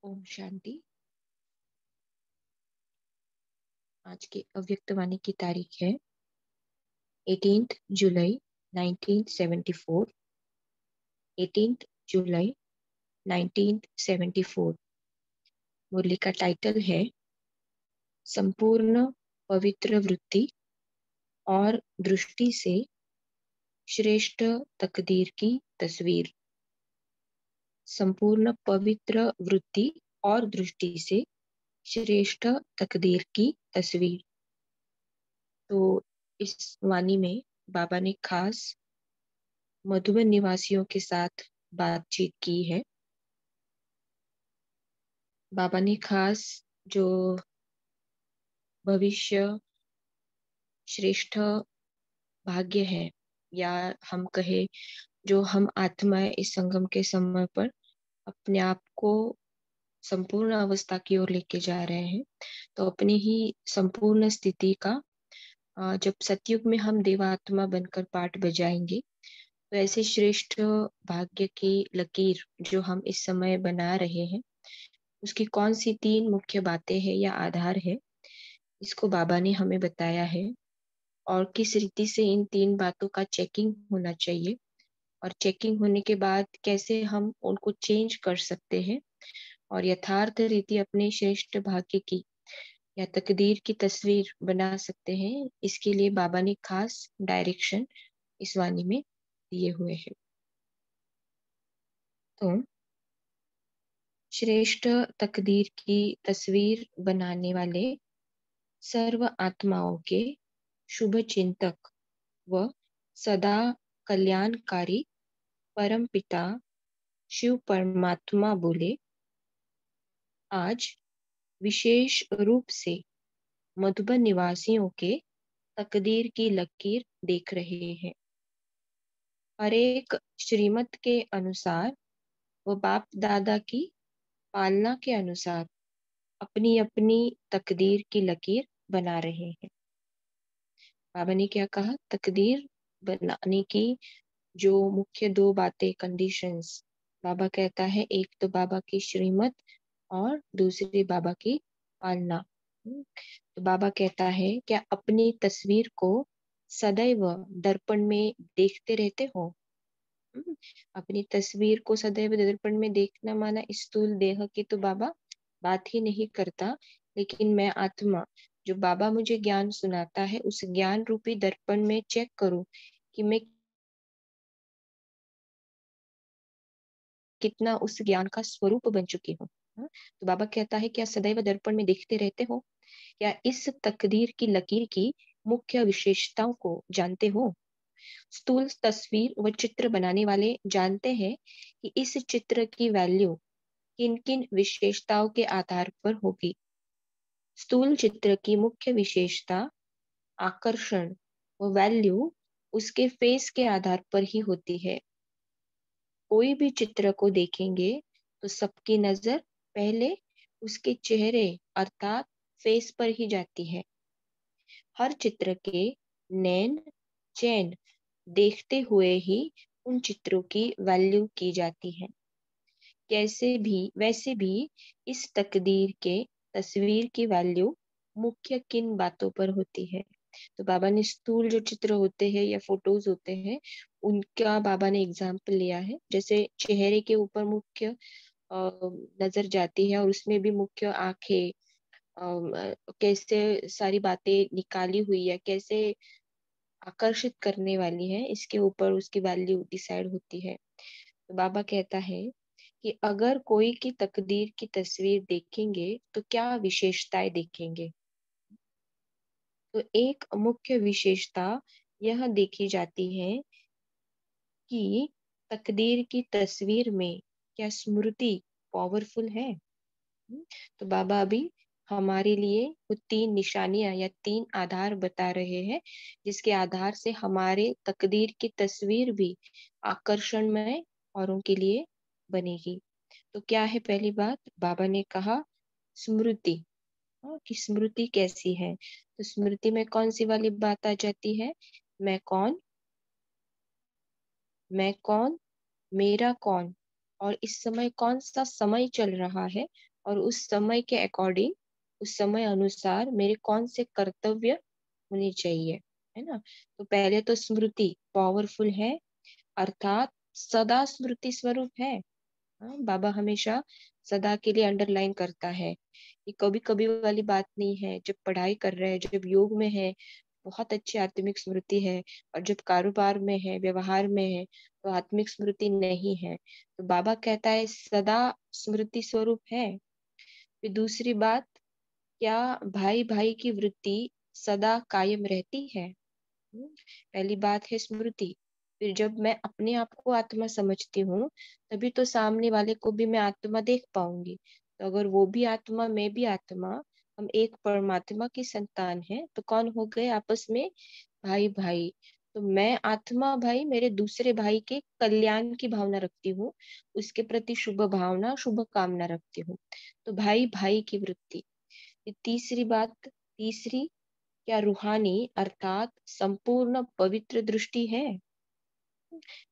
ओम शांति। आज की अव्यक्तवाणी की तारीख है 18th जुलाई 1974। 18th जुलाई 1974। मुरली का टाइटल है संपूर्ण पवित्र वृत्ति और दृष्टि से श्रेष्ठ तकदीर की तस्वीर। संपूर्ण पवित्र वृत्ति और दृष्टि से श्रेष्ठ तकदीर की तस्वीर। तो इस वाणी में बाबा ने खास मधुबन निवासियों के साथ बातचीत की है। बाबा ने खास जो भविष्य श्रेष्ठ भाग्य है, या हम कहे जो हम आत्माएं इस संगम के समय पर अपने आप को संपूर्ण अवस्था की ओर लेके जा रहे हैं, तो अपनी ही संपूर्ण स्थिति का जब सतयुग में हम देवात्मा बनकर पाठ बजाएंगे, तो ऐसे श्रेष्ठ भाग्य की लकीर जो हम इस समय बना रहे हैं, उसकी कौन सी 3 मुख्य बातें हैं या आधार है, इसको बाबा ने हमें बताया है। और किस रीति से इन 3 बातों का चेकिंग होना चाहिए, और चेकिंग होने के बाद कैसे हम उनको चेंज कर सकते हैं और यथार्थ रीति अपने श्रेष्ठ भाग्य की या तकदीर की तस्वीर बना सकते हैं। इसके लिए बाबा ने खास डायरेक्शन इस वाणी में दिए हुए हैं। तो श्रेष्ठ तकदीर की तस्वीर बनाने वाले सर्व आत्माओं के शुभ चिंतक व सदा कल्याणकारी परम पिता शिव परमात्मा बोले, आज विशेष रूप से मधुबन निवासियों के तकदीर की लकीर देख रहे हैं। हर एक श्रीमत के अनुसार व बाप दादा की पालना के अनुसार अपनी अपनी तकदीर की लकीर बना रहे हैं। बाबा ने क्या कहा? तकदीर बनाने की जो मुख्य 2 बातें, कंडीशंस, बाबा कहता है, एक तो बाबा की श्रीमत और दूसरी बाबा की पालना। तो बाबा कहता है, क्या अपनी तस्वीर को सदैव दर्पण में देखते रहते हो? अपनी तस्वीर को सदैव दर्पण में देखना माना स्थूल देह की तो बाबा बात ही नहीं करता, लेकिन मैं आत्मा जो बाबा मुझे ज्ञान सुनाता है, उस ज्ञान रूपी दर्पण में चेक करूं कि मैं कितना उस ज्ञान का स्वरूप बन चुकी हूँ। तो बाबा कहता है, क्या सदैव दर्पण में देखते रहते हो? क्या इस तकदीर की लकीर की मुख्य विशेषताओं को जानते हो? स्थूल तस्वीर व चित्र बनाने वाले जानते हैं कि इस चित्र की वैल्यू किन किन विशेषताओं के आधार पर होगी। स्थूल चित्र की मुख्य विशेषता आकर्षण व वैल्यू उसके फेस के आधार पर ही होती है। कोई भी चित्र को देखेंगे तो सबकी नजर पहले उसके चेहरे अर्थात फेस पर ही जाती है। हर चित्र के नैन चैन देखते हुए ही उन चित्रों की वैल्यू की जाती है। वैसे भी इस तकदीर के तस्वीर की वैल्यू मुख्य किन बातों पर होती है? तो बाबा ने स्थूल जो चित्र होते हैं या फोटोज होते हैं, उनका बाबा ने एग्जाम्पल लिया है। जैसे चेहरे के ऊपर मुख्य नजर जाती है और उसमें भी मुख्य आंखें, कैसे सारी बातें निकाली हुई है, कैसे आकर्षित करने वाली है, इसके ऊपर उसकी वैल्यू डिसाइड होती है। तो बाबा कहता है कि अगर कोई की तकदीर की तस्वीर देखेंगे तो क्या विशेषताएं देखेंगे? तो एक मुख्य विशेषता यह देखी जाती है कि तकदीर की तस्वीर में क्या स्मृति पावरफुल है। तो बाबा अभी हमारे लिए वो 3 निशानियां या 3 आधार बता रहे हैं, जिसके आधार से हमारे तकदीर की तस्वीर भी आकर्षणमय औरों के लिए बनेगी। तो क्या है पहली बात? बाबा ने कहा स्मृति। कि स्मृति कैसी है? तो स्मृति में कौन सी वाली बात आ जाती है? मैं कौन, मैं कौन, मेरा कौन, और इस समय कौन सा समय चल रहा है, और उस समय के अकॉर्डिंग, उस समय अनुसार मेरे कौन से कर्तव्य होने चाहिए, है ना? तो पहले तो स्मृति पावरफुल है, अर्थात सदा स्मृति स्वरूप है। हाँ, बाबा हमेशा सदा के लिए अंडरलाइन करता है। ये कभी-कभी वाली बात नहीं है। जब पढ़ाई कर रहे हैं, जब योग में है, बहुत अच्छी आत्मिक स्मृति है, और जब कारोबार में है, व्यवहार में है, तो आत्मिक स्मृति नहीं है। तो बाबा कहता है सदा स्मृति स्वरूप है। फिर दूसरी बात, क्या भाई-भाई की वृत्ति सदा कायम रहती है? पहली बात है स्मृति। फिर जब मैं अपने आप को आत्मा समझती हूँ, तभी तो सामने वाले को भी मैं आत्मा देख पाऊंगी। तो अगर वो भी आत्मा, मैं भी आत्मा, हम एक परमात्मा की संतान हैं, तो कौन हो गए आपस में? भाई भाई। तो मैं आत्मा भाई मेरे दूसरे भाई के कल्याण की भावना रखती हूँ, उसके प्रति शुभ भावना, शुभ कामना रखती हूँ। तो भाई भाई की वृत्ति। ये तीसरी बात, तीसरी, क्या रूहानी अर्थात संपूर्ण पवित्र दृष्टि है?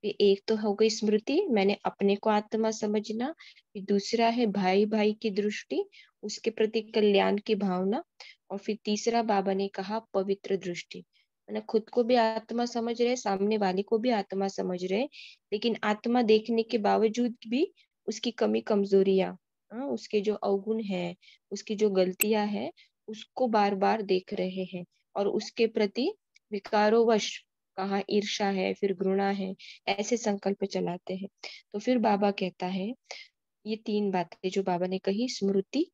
ये एक तो हो गई स्मृति, मैंने अपने को आत्मा समझना। फिर दूसरा है भाई भाई की दृष्टि, उसके प्रति कल्याण की भावना। और फिर तीसरा बाबा ने कहा पवित्र दृष्टि, मैंने खुद को भी आत्मा समझ रहे, सामने वाले को भी आत्मा समझ रहे, लेकिन आत्मा देखने के बावजूद भी उसकी कमी कमजोरियां, उसके जो अवगुण है, उसकी जो गलतियां है, उसको बार बार देख रहे हैं, और उसके प्रति विकारोवश, कहाँ ईर्ष्या है, फिर घृणा है, ऐसे संकल्प चलाते हैं। तो फिर बाबा कहता है, ये तीन बातें जो बाबा ने कही, स्मृति,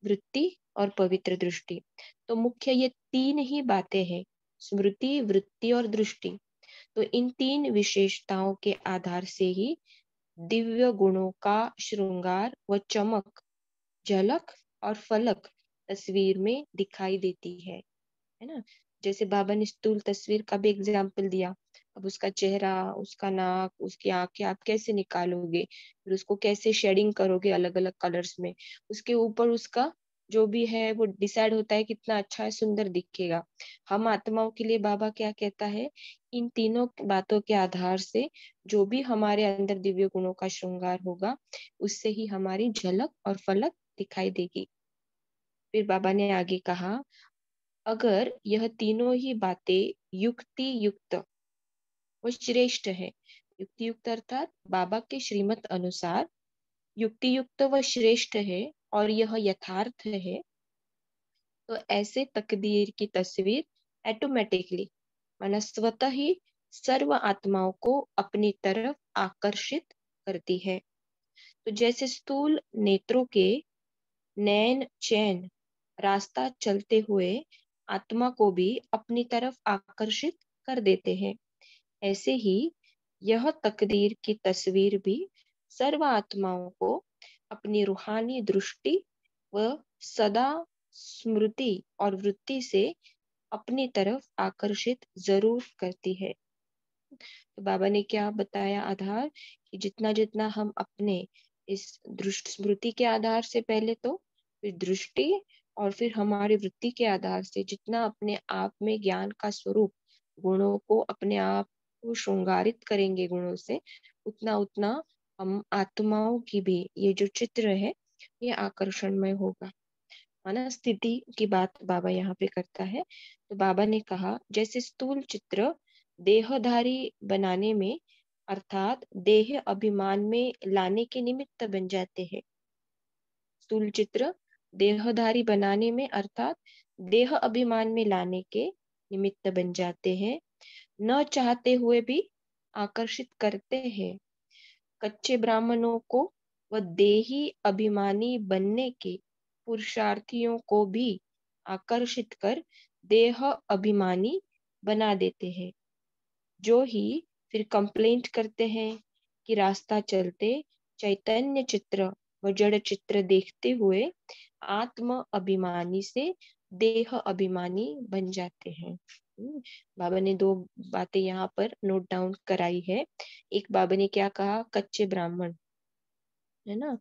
वृत्ति और पवित्र दृष्टि, तो मुख्य ये तीन ही बातें हैं, स्मृति, वृत्ति और दृष्टि। तो इन तीन विशेषताओं के आधार से ही दिव्य गुणों का श्रृंगार व चमक, झलक और फलक तस्वीर में दिखाई देती है ना? जैसे बाबा ने स्थूल तस्वीर का भी एग्जाम्पल दिया। अब उसका चेहरा, उसका नाक, उसकी आंखें आप कैसे निकालोगे, फिर उसको कैसे शेडिंग करोगे अलग अलग कलर्स में, उसके ऊपर उसका जो भी है वो डिसाइड होता है कितना अच्छा है, सुंदर दिखेगा। हम आत्माओं के लिए बाबा क्या कहता है, इन तीनों बातों के आधार से जो भी हमारे अंदर दिव्य गुणों का श्रृंगार होगा, उससे ही हमारी झलक और फलक दिखाई देगी। फिर बाबा ने आगे कहा, अगर यह तीनों ही बातें युक्ति युक्त व श्रेष्ठ है, युक्ति युक्त अर्थात बाबा के श्रीमत अनुसार युक्ति युक्त व श्रेष्ठ है, और यह यथार्थ है, तो ऐसे तकदीर की तस्वीर ऑटोमेटिकली, माना स्वतः ही सर्व आत्माओं को अपनी तरफ आकर्षित करती है। तो जैसे स्थूल नेत्रों के नैन चैन रास्ता चलते हुए आत्मा को भी अपनी तरफ आकर्षित कर देते हैं, ऐसे ही यह तकदीर की तस्वीर भी सर्व आत्माओं को अपनी रूहानी दृष्टि व सदा स्मृति और वृत्ति से अपनी तरफ आकर्षित जरूर करती है। तो बाबा ने क्या बताया आधार, कि जितना जितना हम अपने इस दृष्टि स्मृति के आधार से, पहले तो फिर दृष्टि, और फिर हमारी वृत्ति के आधार से जितना अपने आप में ज्ञान का स्वरूप, गुणों को अपने आप को श्रृंगारित करेंगे गुणों से, उतना उतना हम आत्माओं की भी ये जो चित्र है ये आकर्षणमय होगा। माना स्थिति की बात बाबा यहाँ पे करता है। तो बाबा ने कहा, जैसे स्थूल चित्र देहधारी बनाने में अर्थात देह अभिमान में लाने के निमित्त बन जाते हैं। स्थूल चित्र देहधारी बनाने में अर्थात देह अभिमान में लाने के निमित्त बन जाते हैं, न चाहते हुए भी आकर्षित करते हैं। कच्चे ब्राह्मणों को व देही अभिमानी बनने के पुरुषार्थियों को भी आकर्षित कर देह अभिमानी बना देते हैं, जो ही फिर कंप्लेंट करते हैं कि रास्ता चलते चैतन्य चित्र व जड़ चित्र देखते हुए आत्म अभिमानी से देह अभिमानी बन जाते हैं। बाबा ने दो बातें यहाँ पर नोट डाउन कराई है। एक बाबा ने क्या कहा, कच्चे ब्राह्मण, है ना,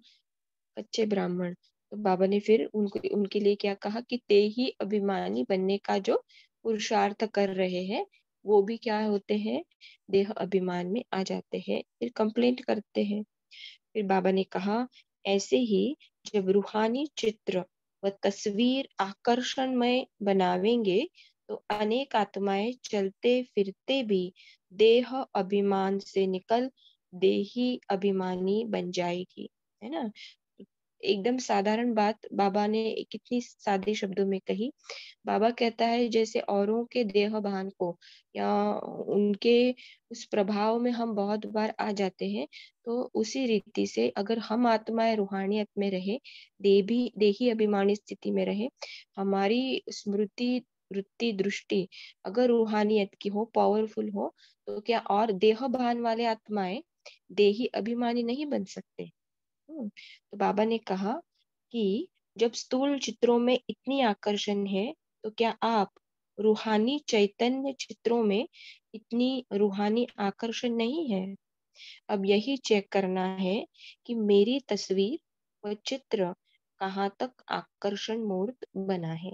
कच्चे ब्राह्मण। तो बाबा ने फिर उनको उनके लिए क्या कहा कि ते ही अभिमानी बनने का जो पुरुषार्थ कर रहे हैं, वो भी क्या होते हैं, देह अभिमान में आ जाते हैं, फिर कंप्लेंट करते हैं। फिर बाबा ने कहा, ऐसे ही जब रूहानी चित्र व तस्वीर आकर्षणमय बनावेंगे तो अनेक आत्माएं चलते फिरते भी देह अभिमान से निकल देही अभिमानी बन जाएगी, है ना। एकदम साधारण बात बाबा ने कितनी सादे शब्दों में कही। बाबा कहता है जैसे औरों के देह भान को या उनके उस प्रभाव में हम बहुत बार आ जाते हैं, तो उसी रीति से अगर हम आत्माएं रूहानियत में रहे, देही अभिमानी स्थिति में रहे, हमारी स्मृति वृत्ति दृष्टि अगर रूहानियत की हो, पावरफुल हो, तो क्या और देह भान वाले आत्माएं देही अभिमानी नहीं बन सकते। तो बाबा ने कहा कि जब स्थूल चित्रों में इतनी आकर्षण है, तो क्या आप रूहानी चैतन्य चित्रों में इतनी रूहानी आकर्षण नहीं है। अब यही चेक करना है कि मेरी तस्वीर व चित्र कहाँ तक आकर्षण मूर्त बना है।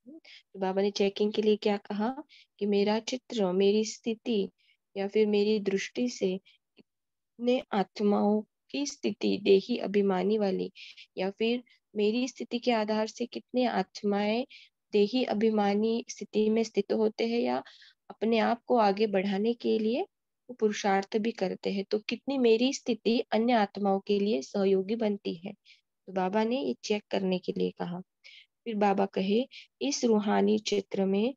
तो बाबा ने चेकिंग के लिए क्या कहा कि मेरा चित्र, मेरी स्थिति या फिर मेरी दृष्टि से ने आत्माओं की स्थिति देही अभिमानी वाली, या फिर मेरी स्थिति के आधार से कितने आत्माएं देही अभिमानी स्थिति में स्थित होते हैं या अपने आप को आगे बढ़ाने के लिए वो पुरुषार्थ भी करते हैं, तो कितनी मेरी स्थिति अन्य आत्माओं के लिए सहयोगी बनती है। तो बाबा ने ये चेक करने के लिए कहा। फिर बाबा कहे इस रूहानी चित्र में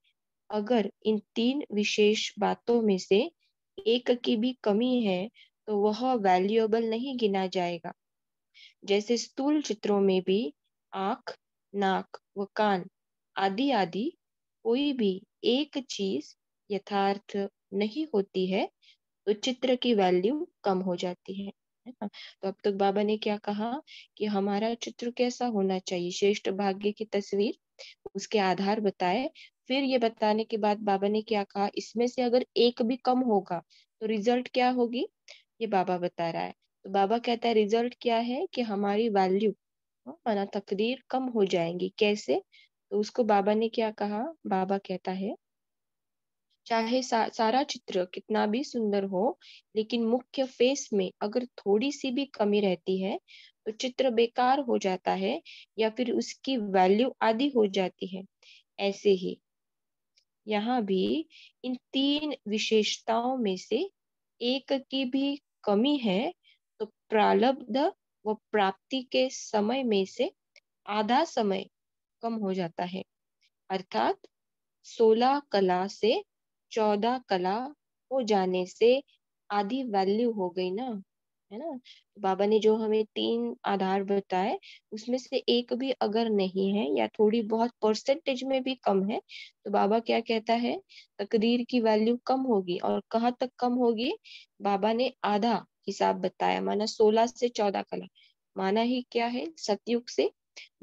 अगर इन 3 विशेष बातों में से एक की भी कमी है तो वह वैल्यूएबल नहीं गिना जाएगा। जैसे स्थूल चित्रों में भी आंख, नाक व कान आदि आदि कोई भी एक चीज यथार्थ नहीं होती है, तो चित्र की वैल्यू कम हो जाती है ना। तो अब तक बाबा ने क्या कहा कि हमारा चित्र कैसा होना चाहिए, श्रेष्ठ भाग्य की तस्वीर, उसके आधार बताए। फिर ये बताने के बाद बाबा ने क्या कहा, इसमें से अगर एक भी कम होगा तो रिजल्ट क्या होगी, ये बाबा बता रहा है। तो बाबा कहता है रिजल्ट क्या है कि हमारी वैल्यू माना तकदीर कम हो जाएंगी। कैसे, तो उसको बाबा ने क्या कहा, बाबा कहता है चाहे सारा चित्र कितना भी सुंदर हो, लेकिन मुख्य फेस में अगर थोड़ी सी भी कमी रहती है तो चित्र बेकार हो जाता है या फिर उसकी वैल्यू आधी हो जाती है। ऐसे ही यहाँ भी इन 3 विशेषताओं में से एक की भी कमी है तो प्रारब्ध व प्राप्ति के समय में से आधा समय कम हो जाता है। अर्थात 16 कला से 14 कला हो जाने से आधी वैल्यू हो गई ना, है ना। तो बाबा ने जो हमें 3 आधार बताए उसमें से एक भी अगर नहीं है या थोड़ी बहुत परसेंटेज में भी कम है, तो बाबा क्या कहता है, तकदीर की वैल्यू कम होगी। और कहाँ तक कम होगी, बाबा ने आधा हिसाब बताया, माना 16 से 14 कला। माना ही क्या है, सतयुग से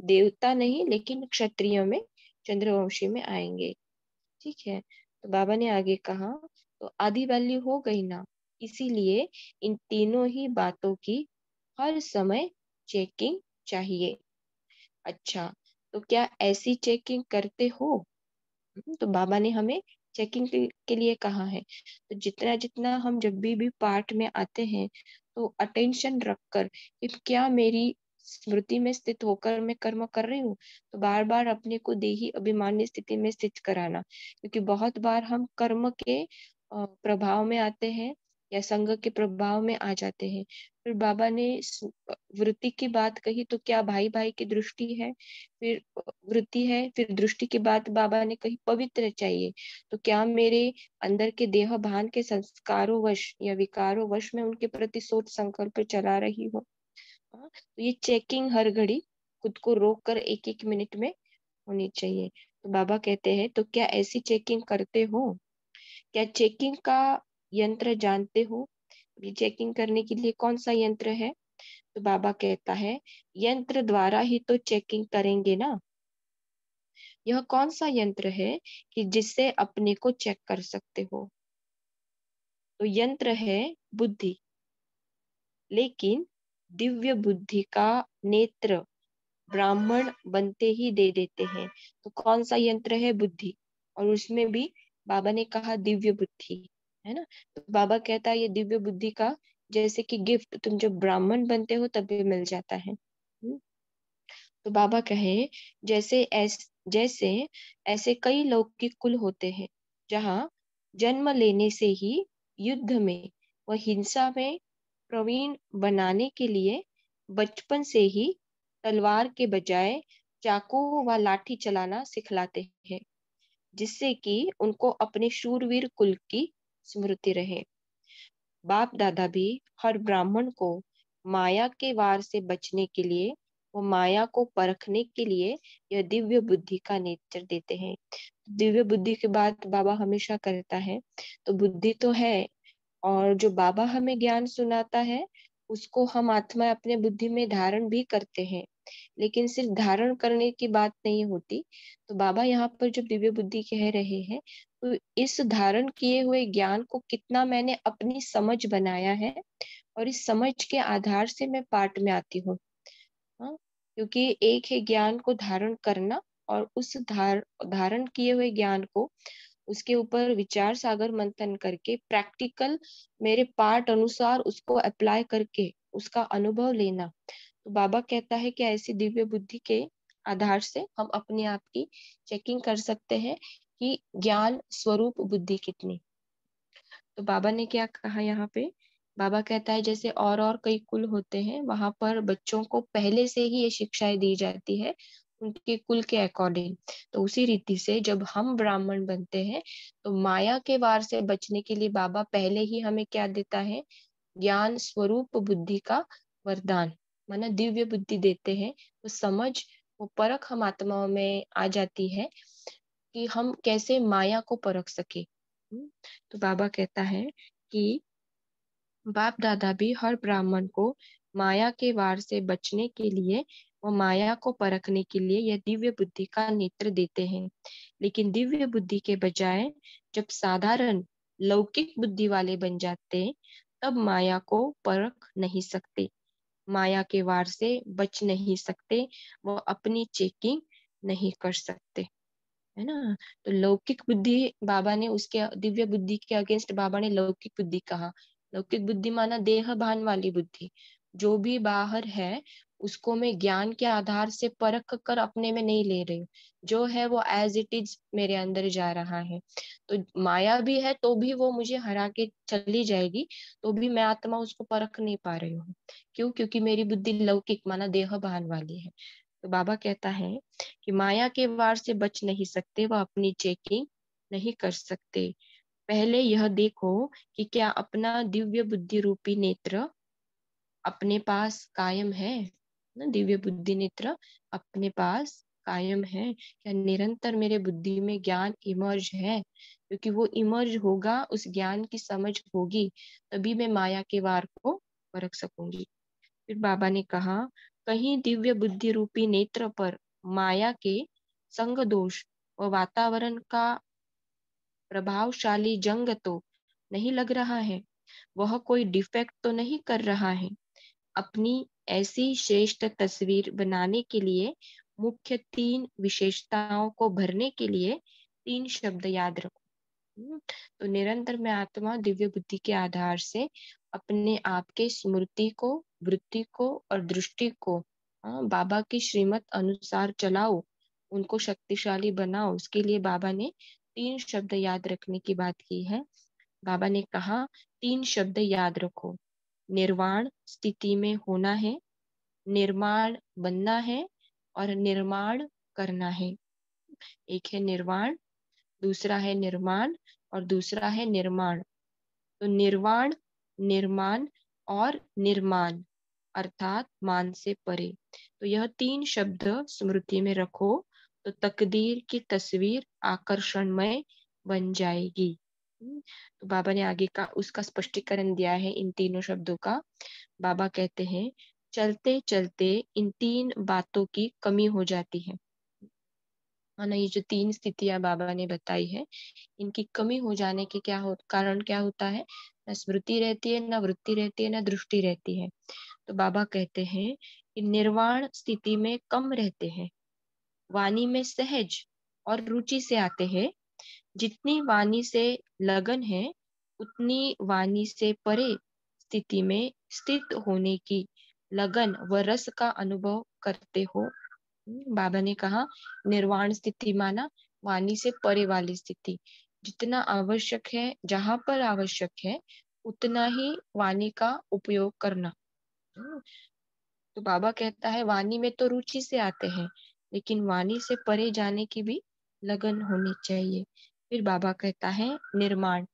देवता नहीं लेकिन क्षत्रिय में, चंद्रवंशी में आएंगे। ठीक है। तो बाबा ने आगे कहा तो आधी वैल्यू हो गई ना, इसीलिए इन तीनों ही बातों की हर समय चेकिंग चाहिए। अच्छा, तो क्या ऐसी चेकिंग करते हो। तो बाबा ने हमें चेकिंग के लिए कहा है। तो जितना जितना हम जब भी पाठ में आते हैं तो अटेंशन रखकर कि क्या मेरी स्मृति में स्थित होकर मैं कर्म कर रही हूँ, तो बार बार अपने को देही अभिमानी स्थिति में स्थित कराना, क्योंकि बहुत बार हम कर्म के प्रभाव में आते हैं या संग के प्रभाव में आ जाते हैं। फिर बाबा ने वृत्ति की बात कही, तो क्या भाई भाई की दृष्टि है, फिर वृत्ति है, फिर दृष्टि की बात बाबा ने कही पवित्र चाहिए, तो क्या मेरे अंदर के देह भान के संस्कारों वश या विकारों वश में उनके प्रति सोच संकल्प चला रही हूँ। हाँ, तो ये चेकिंग हर घड़ी खुद को रोक कर एक एक मिनट में होनी चाहिए। तो बाबा कहते हैं तो क्या ऐसी चेकिंग करते हो, क्या चेकिंग का यंत्र जानते हो। ये चेकिंग करने के लिए कौन सा यंत्र है, तो बाबा कहता है यंत्र द्वारा ही तो चेकिंग करेंगे ना। यह कौन सा यंत्र है कि जिससे अपने को चेक कर सकते हो, तो यंत्र है बुद्धि। लेकिन दिव्य बुद्धि का नेत्र ब्राह्मण बनते ही दे देते हैं। तो कौन सा यंत्र है, बुद्धि, और उसमें भी बाबा ने कहा दिव्य बुद्धि, है ना। तो बाबा कहता है ये दिव्य बुद्धि का जैसे कि गिफ्ट तुम जब ब्राह्मण बनते हो तभी मिल जाता है। तो बाबा कहे, जैसे ऐसे कई लौकिक कुल होते हैं जहाँ जन्म लेने से ही युद्ध में व हिंसा में प्रवीण बनाने के लिए बचपन से ही तलवार के बजाय चाकू व लाठी चलाना सिखलाते हैं, जिससे कि उनको अपने शूरवीर कुल की स्मृति रहे। बाप दादा भी हर ब्राह्मण को माया के वार से बचने के लिए वो माया को परखने के लिए यह दिव्य बुद्धि का नेत्र देते हैं। दिव्य बुद्धि की बात बाबा हमेशा करता है। तो बुद्धि तो है, और जो बाबा हमें ज्ञान सुनाता है उसको हम आत्मा अपने बुद्धि में धारण भी करते हैं, लेकिन सिर्फ धारण करने की बात नहीं होती। तो बाबा यहाँ पर जब दिव्य बुद्धि कह रहे हैं, तो इस धारण किए हुए ज्ञान को कितना मैंने अपनी समझ बनाया है, और इस समझ के आधार से मैं पाठ में आती हूँ। हाँ, क्योंकि एक है ज्ञान को धारण करना, और उस धारण किए हुए ज्ञान को उसके ऊपर विचार सागर मंथन करके प्रैक्टिकल मेरे पाठ अनुसार उसको अप्लाई करके उसका अनुभव लेना। तो बाबा कहता है कि ऐसी दिव्य बुद्धि के आधार से हम अपने आप की चेकिंग कर सकते हैं कि ज्ञान स्वरूप बुद्धि कितनी। तो बाबा ने क्या कहा यहाँ पे? बाबा कहता है जैसे और कई कुल होते हैं, वहां पर बच्चों को पहले से ही ये शिक्षाएं दी जाती है उनके कुल के अकॉर्डिंग। तो उसी रीति से जब हम ब्राह्मण बनते हैं, तो माया के वार से बचने के लिए बाबा पहले ही हमें क्या देता है? ज्ञान स्वरूप बुद्धि का वरदान, माना दिव्य बुद्धि देते हैं। वो समझ, वो परख हम आत्माओं में आ जाती है कि हम कैसे माया को परख सके। तो बाबा कहता है कि बाप दादा भी हर ब्राह्मण को माया के वार से बचने के लिए व माया को परखने के लिए यह दिव्य बुद्धि का नेत्र देते हैं। लेकिन दिव्य बुद्धि के बजाय जब साधारण लौकिक बुद्धि वाले बन जाते, तब माया को परख नहीं सकते, माया के वार से बच नहीं सकते, वो अपनी चेकिंग नहीं कर सकते, है ना। तो लौकिक बुद्धि बाबा ने उसके दिव्य बुद्धि के अगेंस्ट बाबा ने लौकिक बुद्धि कहा। लौकिक बुद्धि माना देह भान वाली बुद्धि, जो भी बाहर है उसको मैं ज्ञान के आधार से परख कर अपने में नहीं ले रही हूँ, जो है वो एज इट इज मेरे अंदर जा रहा है। तो माया भी है तो भी वो मुझे हरा के चली जाएगी, तो भी मैं आत्मा उसको परख नहीं पा रही हूँ। क्यों? क्योंकि मेरी बुद्धि लौकिक माना देह भान वाली है। तो बाबा कहता है कि माया के वार से बच नहीं सकते, वह अपनी चेकिंग नहीं कर सकते। पहले यह देखो कि क्या अपना दिव्य बुद्धि रूपी नेत्र अपने पास कायम है ना। दिव्य बुद्धि नेत्र अपने पास कायम है क्या? निरंतर मेरे बुद्धि में ज्ञान इमर्ज है? क्योंकि वो इमर्ज होगा, उस ज्ञान की समझ होगी, तभी मैं माया के वार को परख सकूंगी। फिर बाबा ने कहा, कहीं दिव्य बुद्धि रूपी नेत्र पर माया के संग दोष व वातावरण का प्रभावशाली जंग तो नहीं लग रहा है, वह कोई डिफेक्ट तो नहीं कर रहा है। अपनी ऐसी श्रेष्ठ तस्वीर बनाने के लिए मुख्य तीन विशेषताओं को भरने के लिए तीन शब्द याद रखो। तो निरंतर मैं आत्मा दिव्य बुद्धि के आधार से अपने आप के स्मृति को, वृत्ति को और दृष्टि को बाबा की श्रीमत अनुसार चलाओ, उनको शक्तिशाली बनाओ। उसके लिए बाबा ने तीन शब्द याद रखने की बात की है। बाबा ने कहा तीन शब्द याद रखो। निर्वाण स्थिति में होना है, निर्माण बनना है, और निर्माण करना है। एक है निर्वाण, दूसरा है निर्माण, और दूसरा है निर्माण। तो निर्वाण, निर्माण और निर्माण अर्थात मान से परे। तो यह तीन शब्द स्मृति में रखो, तो तकदीर की तस्वीर आकर्षणमय बन जाएगी। तो बाबा ने आगे का उसका स्पष्टीकरण दिया है इन तीनों शब्दों का। बाबा कहते हैं, चलते चलते इन तीन बातों की कमी हो जाती है। ना, ये जो तीन स्थितियां बाबा ने बताई है, इनकी कमी हो जाने के कारण क्या होता है? ना स्मृति रहती है, ना वृत्ति रहती है, ना दृष्टि रहती है। तो बाबा कहते हैं कि निर्वाण स्थिति में कम रहते हैं, वाणी में सहज और रुचि से आते हैं। जितनी वाणी से लगन है, उतनी वाणी से परे स्थिति में स्थित होने की लगन व रस का अनुभव करते हो। बाबा ने कहा निर्वाण स्थिति माना वाणी से परे वाली स्थिति। जितना आवश्यक है, जहां पर आवश्यक है, उतना ही वाणी का उपयोग करना। हम्म, तो बाबा कहता है वाणी में तो रुचि से आते हैं, लेकिन वाणी से परे जाने की भी लगन होनी चाहिए। फिर बाबा कहता है निर्माण।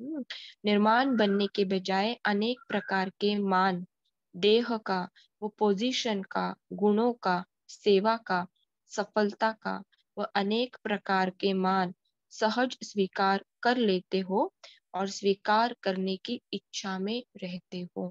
हम्म, निर्माण बनने के बजाय अनेक प्रकार के मान, देह का, वो पोजीशन का, गुणों का, सेवा का, सफलता का, वह अनेक प्रकार के मान सहज स्वीकार कर लेते हो और स्वीकार करने की इच्छा में रहते हो।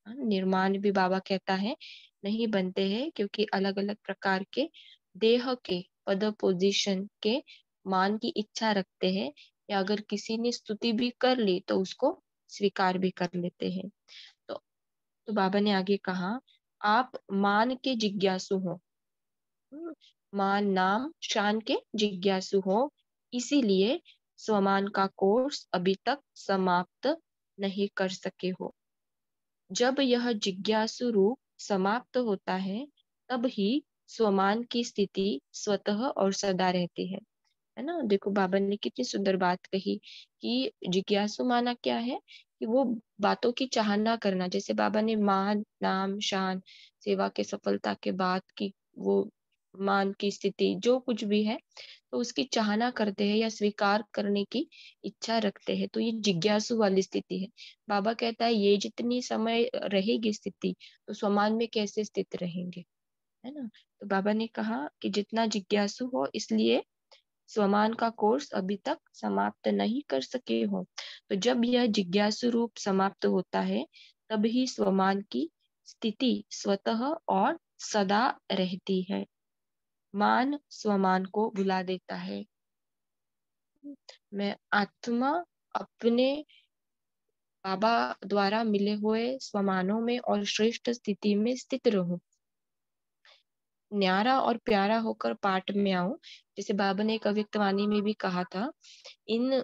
निर्माण भी बाबा कहता है नहीं बनते हैं, क्योंकि अलग अलग प्रकार के देह के, पद पोजीशन के मान की इच्छा रखते हैं, या अगर किसी ने स्तुति भी कर ली तो उसको स्वीकार भी कर लेते हैं। तो बाबा ने आगे कहा आप मान के जिज्ञासु हो। हम्म, मान नाम शान के जिज्ञासु हो, इसीलिए स्वमान का कोर्स अभी तक समाप्त नहीं कर सके हो। जब यह जिज्ञासु रूप समाप्त होता है, तब ही स्वमान की स्थिति स्वतः और सदा रहती है ना। देखो बाबा ने कितनी सुंदर बात कही कि जिज्ञासु माना क्या है, कि वो बातों की चाहना करना। जैसे बाबा ने मान नाम शान सेवा के सफलता के बाद की वो मान की स्थिति जो कुछ भी है, तो उसकी चाहना करते हैं या स्वीकार करने की इच्छा रखते हैं, तो ये जिज्ञासु वाली स्थिति है। बाबा कहता है ये जितनी समय रहेगी स्थिति, तो स्वमान में कैसे स्थित रहेंगे, है ना। तो बाबा ने कहा कि जितना जिज्ञासु हो, इसलिए स्वमान का कोर्स अभी तक समाप्त नहीं कर सके हो। तो जब यह जिज्ञासु रूप समाप्त होता है, तब ही स्वमान की स्थिति स्वतः और सदा रहती है। मान स्वमान को भुला देता है। मैं आत्मा अपने बाबा द्वारा मिले हुए स्वमानों में और श्रेष्ठ स्थिति में स्थित रहूं, न्यारा और प्यारा होकर पाठ में आऊं। जैसे बाबा ने एक अव्यक्तवाणी में भी कहा था, इन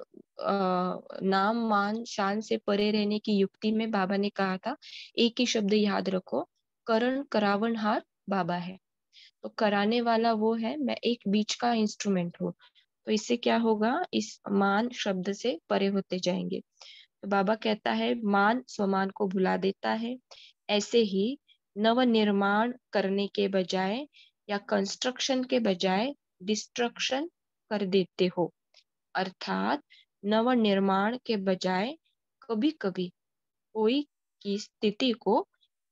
नाम मान शान से परे रहने की युक्ति में बाबा ने कहा था एक ही शब्द याद रखो, करण करावनहार बाबा है। तो कराने वाला वो है, मैं एक बीच का इंस्ट्रूमेंट हूँ। तो इससे क्या होगा, इस मान शब्द से परे होते जाएंगे। तो बाबा कहता है मान स्वमान को भुला देता है। ऐसे ही नव निर्माण करने के बजाय या कंस्ट्रक्शन के बजाय डिस्ट्रक्शन कर देते हो। अर्थात नव निर्माण के बजाय कभी कभी कोई की स्थिति को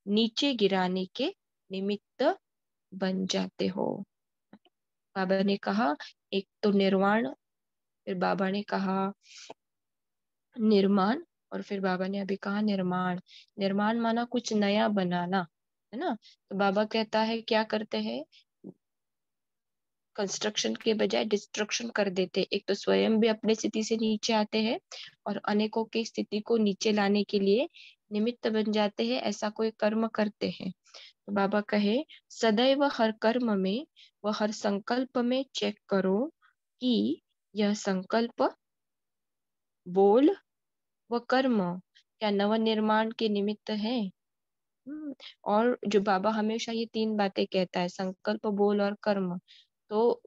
नीचे गिराने के निमित्त बन जाते हो। बाबा ने कहा एक तो निर्वाण, फिर बाबा ने कहा निर्माण, और फिर बाबा ने अभी कहा निर्माण। निर्माण माना कुछ नया बनाना, है ना। तो बाबा कहता है क्या करते हैं, कंस्ट्रक्शन के बजाय डिस्ट्रक्शन कर देते। एक तो स्वयं भी अपनी स्थिति से नीचे आते हैं और अनेकों की स्थिति को नीचे लाने के लिए निमित्त बन जाते हैं, ऐसा कोई कर्म करते हैं। तो बाबा कहे सदैव हर कर्म में व हर संकल्प में चेक करो कि यह संकल्प, बोल व कर्म क्या नवनिर्माण के निमित्त है। और जो बाबा हमेशा ये तीन बातें कहता है, संकल्प बोल और कर्म, तो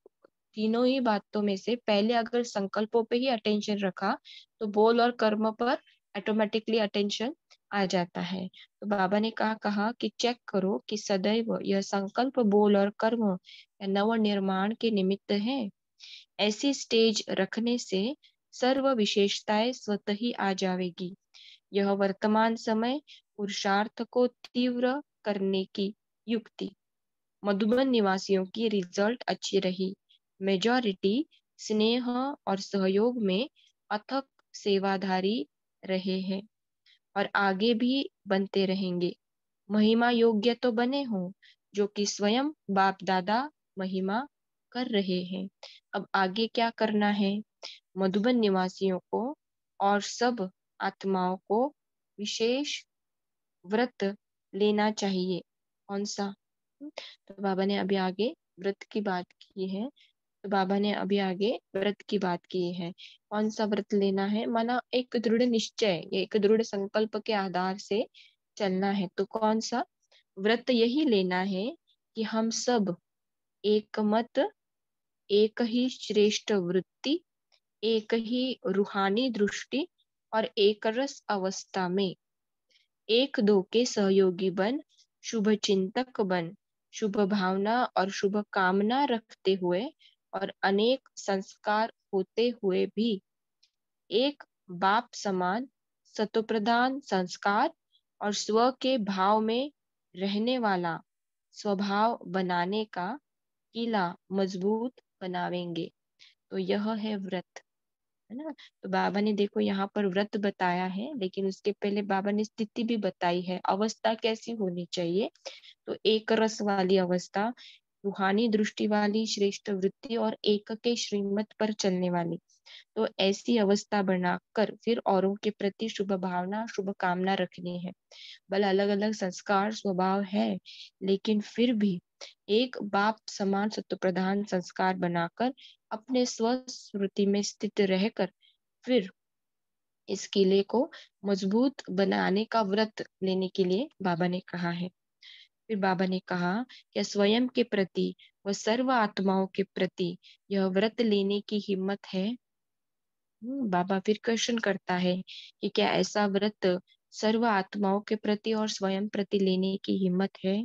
तीनों ही बातों में से पहले अगर संकल्पों पे ही अटेंशन रखा, तो बोल और कर्म पर ऑटोमेटिकली अटेंशन आ जाता है। तो बाबा ने कहा कि चेक करो कि सदैव यह संकल्प बोल और कर्म या नव निर्माण के निमित्त है। ऐसी स्टेज रखने से सर्व विशेषताएं स्वतः ही आ जाएगी। यह वर्तमान समय पुरुषार्थ को तीव्र करने की युक्ति। मधुबन निवासियों की रिजल्ट अच्छी रही। मेजॉरिटी स्नेह और सहयोग में अथक सेवाधारी रहे हैं और आगे भी बनते रहेंगे। महिमा योग्य तो बने हो, जो कि स्वयं बाप दादा महिमा कर रहे हैं। अब आगे क्या करना है, मधुबन निवासियों को और सब आत्माओं को विशेष व्रत लेना चाहिए। कौन सा, तो बाबा ने अभी आगे व्रत की बात की है। तो बाबा ने अभी आगे व्रत की बात की है। कौन सा व्रत लेना है, माना एक दृढ़ निश्चय, एक दृढ़ संकल्प के आधार से चलना है। तो कौन सा व्रत, यही लेना है कि हम सब एक मत, एक ही श्रेष्ठ वृत्ति, एक ही रूहानी दृष्टि और एक रस अवस्था में एक दो के सहयोगी बन, शुभ चिंतक बन, शुभ भावना और शुभ कामना रखते हुए और अनेक संस्कार होते हुए भी एक बाप समान सतोप्रधान संस्कार और स्व के भाव में रहने वाला स्वभाव बनाने का किला मजबूत बनावेंगे। तो यह है व्रत, है ना। तो बाबा ने देखो यहाँ पर व्रत बताया है, लेकिन उसके पहले बाबा ने स्थिति भी बताई है, अवस्था कैसी होनी चाहिए। तो एक रस वाली अवस्था, रूहानी दृष्टि वाली श्रेष्ठ वृत्ति और एक के श्रीमत पर चलने वाली। तो ऐसी अवस्था बनाकर फिर औरों के प्रति शुभ भावना शुभ कामना रखनी है। भले अलग अलग संस्कार स्वभाव है, लेकिन फिर भी एक बाप समान सत्व प्रधान संस्कार बनाकर अपने स्वस्मृति में स्थित रहकर फिर इस किले को मजबूत बनाने का व्रत लेने के लिए बाबा ने कहा है। फिर बाबा ने कहा कि स्वयं के प्रति व सर्व आत्माओं के प्रति यह व्रत लेने की हिम्मत है। बाबा फिर क्वेश्चन करता है कि क्या ऐसा व्रत सर्व आत्माओं के प्रति और स्वयं प्रति लेने की हिम्मत है।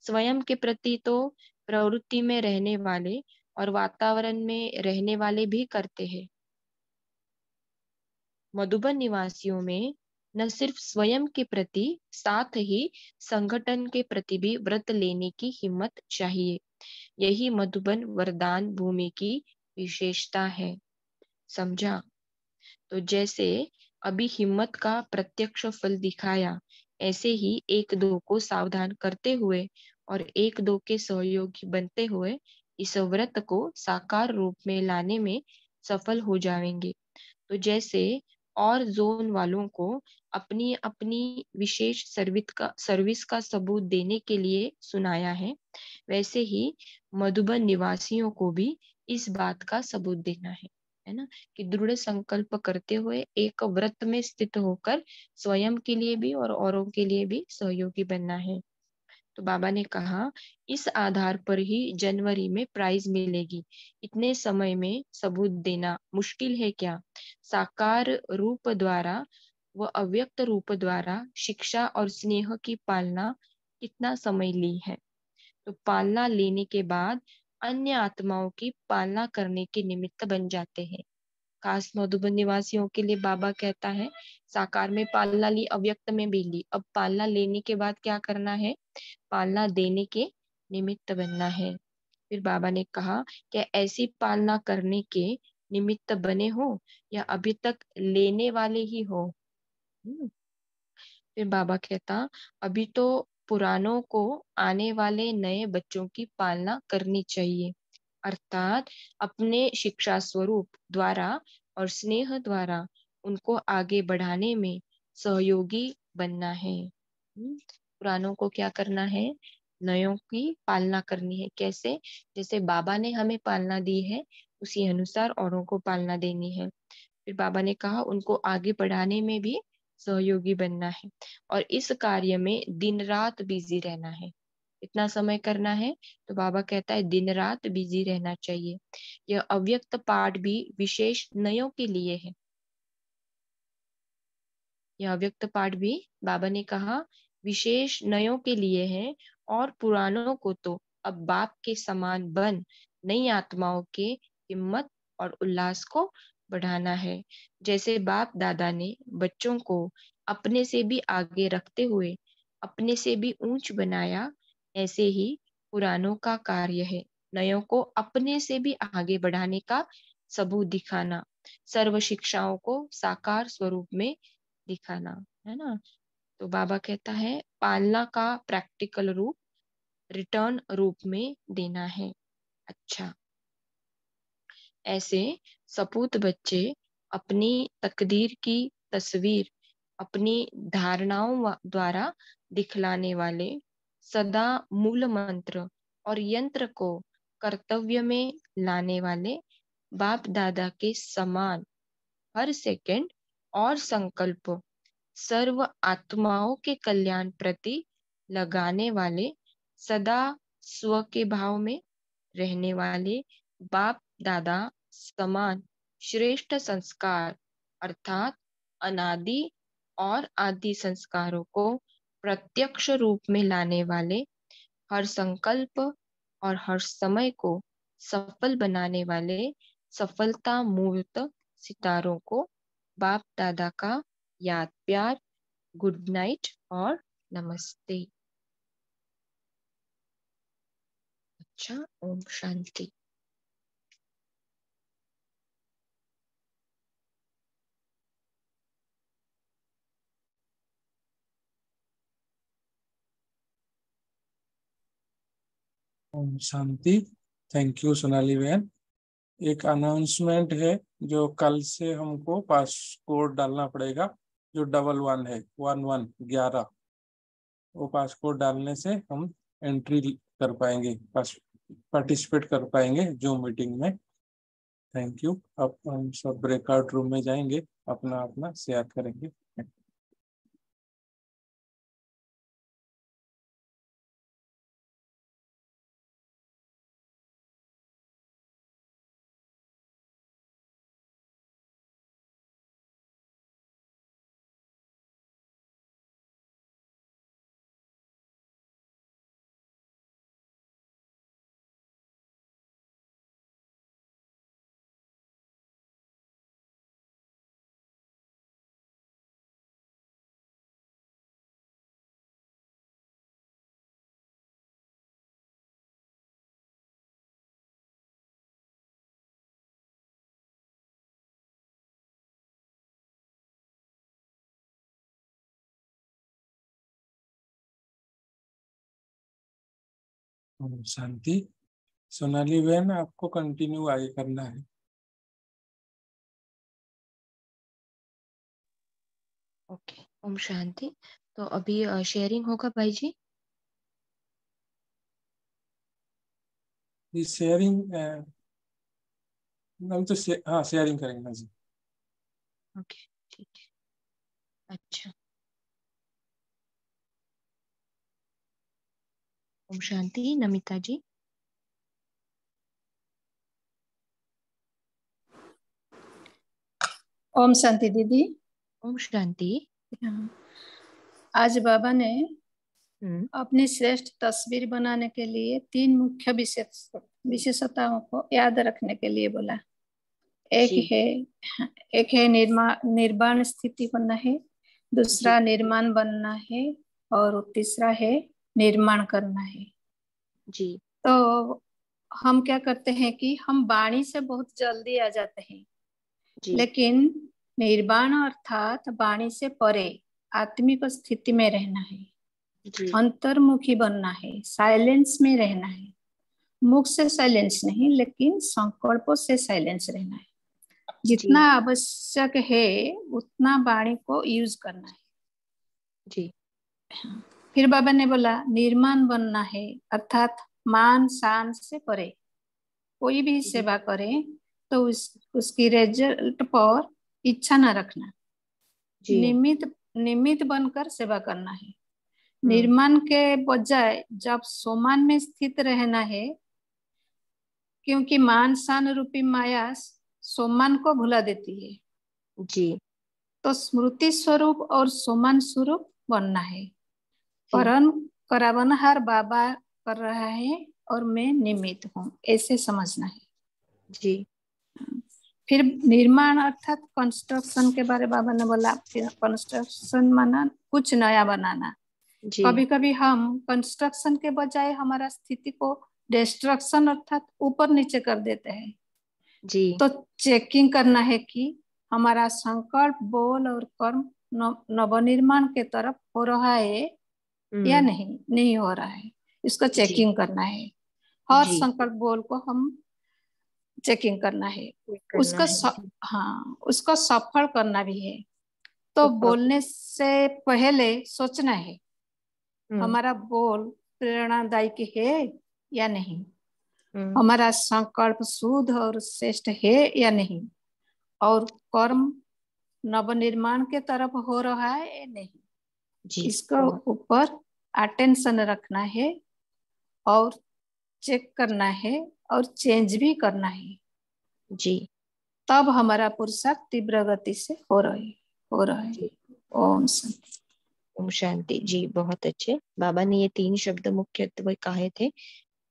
स्वयं के प्रति तो प्रवृत्ति में रहने वाले और वातावरण में रहने वाले भी करते हैं। मधुबन निवासियों में न सिर्फ स्वयं के प्रति, साथ ही संगठन के प्रति भी व्रत लेने की हिम्मत चाहिए। यही मधुबन वरदान भूमि की विशेषता है। समझा। तो जैसे अभी हिम्मत का प्रत्यक्ष फल दिखाया, ऐसे ही एक दो को सावधान करते हुए और एक दो के सहयोगी बनते हुए इस व्रत को साकार रूप में लाने में सफल हो जाएंगे। तो जैसे और जोन वालों को अपनी अपनी विशेष सर्विस का सबूत देने के लिए सुनाया है, वैसे ही मधुबन निवासियों को भी इस बात का सबूत देना है ना, कि दृढ़ संकल्प करते हुए एक व्रत में स्थित होकर स्वयं के लिए भी और औरों के लिए भी सहयोगी बनना है। तो बाबा ने कहा इस आधार पर ही जनवरी में प्राइज मिलेगी। इतने समय में सबूत देना मुश्किल है क्या। साकार रूप द्वारा व अव्यक्त रूप द्वारा शिक्षा और स्नेह की पालना कितना समय ली है। तो पालना लेने के बाद अन्य आत्माओं की पालना करने के निमित्त बन जाते हैं। खास मधुबन निवासियों के लिए बाबा कहता है साकार में पालना ली, अव्यक्त में भी ली, अब पालना लेने के बाद क्या करना है, पालना देने के निमित्त बनना है। फिर बाबा ने कहा कि ऐसी पालना करने के निमित्त बने हो या अभी तक लेने वाले ही हो। फिर बाबा कहता अभी तो पुरानों को आने वाले नए बच्चों की पालना करनी चाहिए, अर्थात अपने शिक्षा स्वरूप द्वारा और स्नेह द्वारा उनको आगे बढ़ाने में सहयोगी बनना है। पुरानों को क्या करना है, नयों की पालना करनी है। कैसे, जैसे बाबा ने हमें पालना दी है उसी अनुसार औरों को पालना देनी है। फिर बाबा ने कहा उनको आगे बढ़ाने में भी सहयोगी बनना है और इस कार्य में दिन रात बिजी रहना है। इतना समय करना है, तो बाबा कहता है दिन रात बिजी रहना चाहिए। यह अव्यक्त पाठ भी विशेष नयों के लिए है। यह अव्यक्त पाठ भी बाबा ने कहा विशेष नयों के लिए है और पुरानों को तो अब बाप के समान बन नई आत्माओं के हिम्मत और उल्लास को बढ़ाना है। जैसे बाप दादा ने बच्चों को अपने से भी आगे रखते हुए अपने से भी ऊंच बनाया, ऐसे ही पुरानों का कार्य है नयों को अपने से भी आगे बढ़ाने का सबूत दिखाना, सर्व शिक्षाओं को साकार स्वरूप में दिखाना, है ना। तो बाबा कहता है पालना का प्रैक्टिकल रूप रिटर्न रूप में देना है। अच्छा, ऐसे सपूत बच्चे अपनी तकदीर की तस्वीर अपनी धारणाओं द्वारा दिखलाने वाले सदा मूल मंत्र और यंत्र को कर्तव्य में लाने वाले बाप दादा के समान हर सेकंड और संकल्प सर्व आत्माओं के कल्याण प्रति लगाने वाले सदा स्व के भाव में रहने वाले बाप दादा समान श्रेष्ठ संस्कार अर्थात अनादि और आदि संस्कारों को प्रत्यक्ष रूप में लाने वाले, हर संकल्प और हर समय को सफल बनाने वाले सफलता मूर्त सितारों को बाप दादा का याद प्यार, गुड नाइट और नमस्ते। अच्छा, ओम शांति। ओम शांति। थैंक यू सोनाली बहन। एक अनाउंसमेंट है, जो कल से हमको पासकोड डालना पड़ेगा, जो 11 है, 1111। वो पासकोड डालने से हम एंट्री कर पाएंगे, पार्टिसिपेट कर पाएंगे जूम मीटिंग में। Thank you. अब हम सब ब्रेकआउट रूम में जाएंगे, अपना अपना शेयर करेंगे। ओम शांति। सोनाली बहन, आपको कंटिन्यू आगे करना है। ओके, ओम शांति। तो अभी शेयरिंग होगा भाई जी। शेयरिंग हम तो हाँ, शेयरिंग करेंगे। हाँ जी। ओके, ठीक है। अच्छा, ओम शांति। नमिता जी। ओम शांति दीदी। ओम शांति। आज बाबा ने हम्म, अपनी श्रेष्ठ तस्वीर बनाने के लिए 3 मुख्य विशेषताओं को याद रखने के लिए बोला। एक जी है निर्वाण स्थिति बनना है, दूसरा जी निर्माण बनना है, और तीसरा है निर्माण करना है। जी तो हम क्या करते हैं कि हम वाणी से बहुत जल्दी आ जाते हैं, जी लेकिन निर्वाण अर्थात वाणी से परे आत्मिक स्थिति में रहना है, जी अंतर्मुखी बनना है, साइलेंस में रहना है। मुख से साइलेंस नहीं, लेकिन संकल्पों से साइलेंस रहना है। जितना जी आवश्यक है उतना वाणी को यूज करना है। जी फिर बाबा ने बोला निर्माण बनना है, अर्थात मान शान से परे। कोई भी जी सेवा करे तो उसकी रिजल्ट पर इच्छा न रखना, जी निमित्त निमित्त बनकर सेवा करना है। हम्म, निर्माण के बजाय जब सोमान में स्थित रहना है, क्योंकि मान शान रूपी माया सोमान को भुला देती है। जी तो स्मृति स्वरूप और सोमान स्वरूप बनना है। जी करण करावनहार बाबा कर रहा है और मैं निमित्त हूँ, ऐसे समझना है। जी फिर निर्माण अर्थात कंस्ट्रक्शन के बारे बाबा ने बोला। फिर कंस्ट्रक्शन माना कुछ नया बनाना। जी कभी कभी हम कंस्ट्रक्शन के बजाय हमारा स्थिति को डिस्ट्रक्शन अर्थात ऊपर नीचे कर देते हैं। जी तो चेकिंग करना है कि हमारा संकल्प, बोल और कर्म नवनिर्माण के तरफ हो रहा है या हम्म, नहीं हो रहा है। इसको जी चेकिंग करना है। हर जी संकल्प बोल को हम चेकिंग करना है। ये करना उसको है जी। हाँ, उसको सफल करना भी है। तो सुपर। बोलने से पहले सोचना है हम्म हमारा बोल प्रेरणादायक है या नहीं, हम्म, हमारा संकल्प शुद्ध और श्रेष्ठ है या नहीं, और कर्म नवनिर्माण के तरफ हो रहा है या नहीं। जी इसको बहुत ऊपर अटेंशन रखना है और चेक करना है और चेंज भी करना है, जी तब हमारा पुरुषार्थ तीव्र गति से हो रहा है। जी। ओम शांति। ओम शांति। जी बहुत अच्छे। बाबा ने ये 3 शब्द मुख्यत्वे कहे थे,